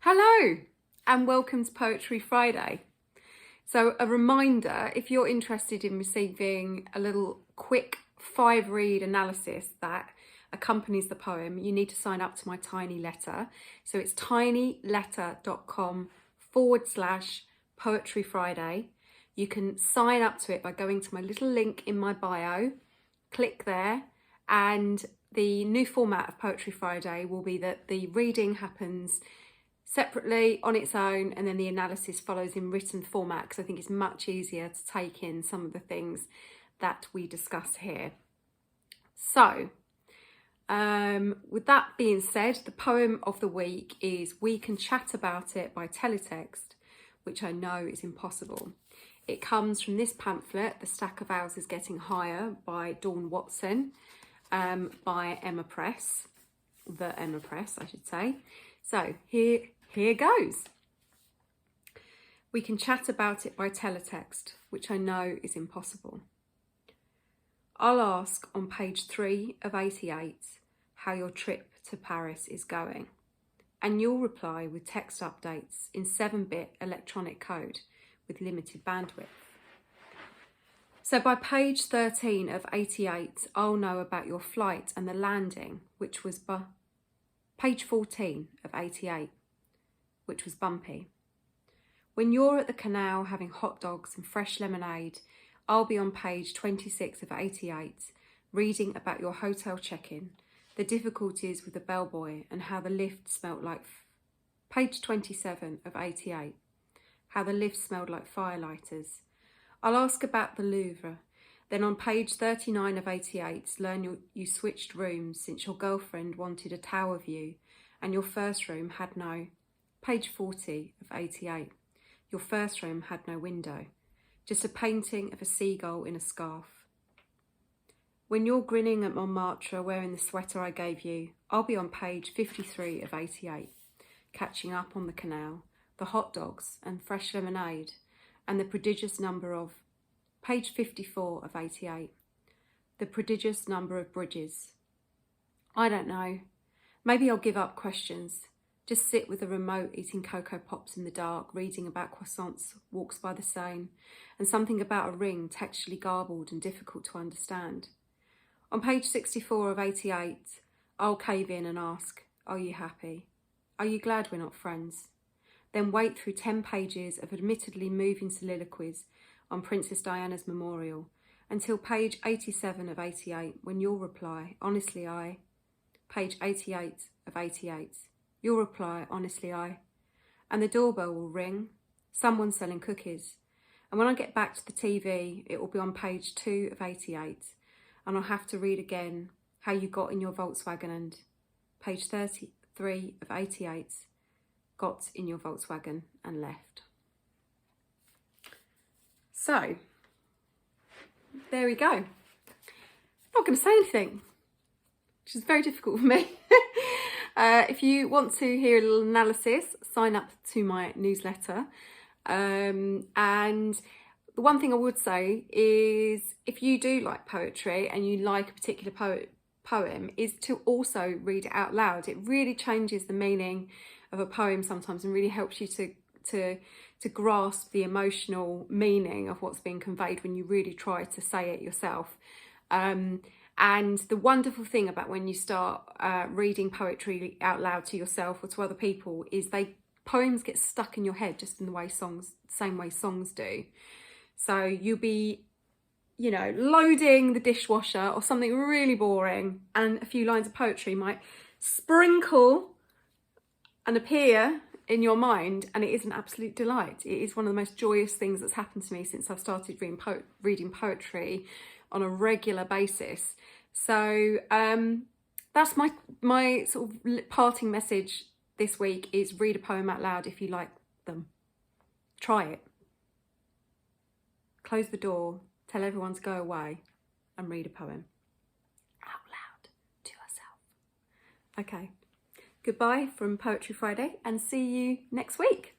Hello and welcome to Poetry Friday. So a reminder, if you're interested in receiving a little quick 5-read analysis that accompanies the poem, you need to sign up to my tiny letter. So it's tinyletter.com/Poetry Friday. You can sign up to it by going to my little link in my bio, click there, and the new format of Poetry Friday will be that the reading happens separately on its own and then the analysis follows in written format, because I think it's much easier to take in some of the things that we discuss here. So with that being said, the poem of the week is We Can Chat About It by Teletext, which I know is impossible. It comes from this pamphlet, The Stack of Owls is Getting Higher by Dawn Watson, by Emma Press, the Emma Press I should say. So here goes. We Can Chat About It by Teletext, which I know is impossible. I'll ask on page 3 of 88 how your trip to Paris is going, and you'll reply with text updates in 7-bit electronic code with limited bandwidth. So by page 13 of 88, I'll know about your flight and the landing, which was page 14 of 88, which was bumpy. When you're at the canal having hot dogs and fresh lemonade, I'll be on page 26 of 88, reading about your hotel check-in, the difficulties with the bellboy and how the lift smelt like... Page 27 of 88, how the lift smelled like firelighters. I'll ask about the Louvre. Then on page 39 of 88, learn you switched rooms since your girlfriend wanted a tower view and your first room had no... Page 40 of 88, your first room had no window, just a painting of a seagull in a scarf. When you're grinning at Montmartre wearing the sweater I gave you, I'll be on page 53 of 88, catching up on the canal, the hot dogs and fresh lemonade, and the prodigious number of... Page 54 of 88, the prodigious number of bridges. I don't know. Maybe I'll give up questions. Just sit with the remote eating Cocoa Pops in the dark, reading about croissants, walks by the Seine, and something about a ring textually garbled and difficult to understand. On page 64 of 88, I'll cave in and ask, are you happy? Are you glad we're not friends? Then wait through 10 pages of admittedly moving soliloquies on Princess Diana's memorial until page 87 of 88, when you'll reply, honestly I... Page 88 of 88. You'll reply, honestly I. And the doorbell will ring, someone selling cookies. And when I get back to the TV, it will be on page 2 of 88. And I'll have to read again how you got in your Volkswagen and... Page 33 of 88. Got in your Volkswagen and left. So, there we go. Not going to say anything, which is very difficult for me. If you want to hear a little analysis, sign up to my newsletter. And the one thing I would say is, if you do like poetry and you like a particular poem, is to also read it out loud. It really changes the meaning of a poem sometimes and really helps you to grasp the emotional meaning of what's being conveyed when you really try to say it yourself. And the wonderful thing about when you start reading poetry out loud to yourself or to other people is poems get stuck in your head just in the same way songs do. So you'll be, loading the dishwasher or something really boring, and a few lines of poetry might sprinkle and appear in your mind, and it is an absolute delight. It is one of the most joyous things that's happened to me since I've started reading poetry on a regular basis. So that's my sort of parting message this week, is read a poem out loud if you like them. Try it. Close the door, tell everyone to go away and read a poem out loud to yourself. Okay, goodbye from Poetry Friday and see you next week.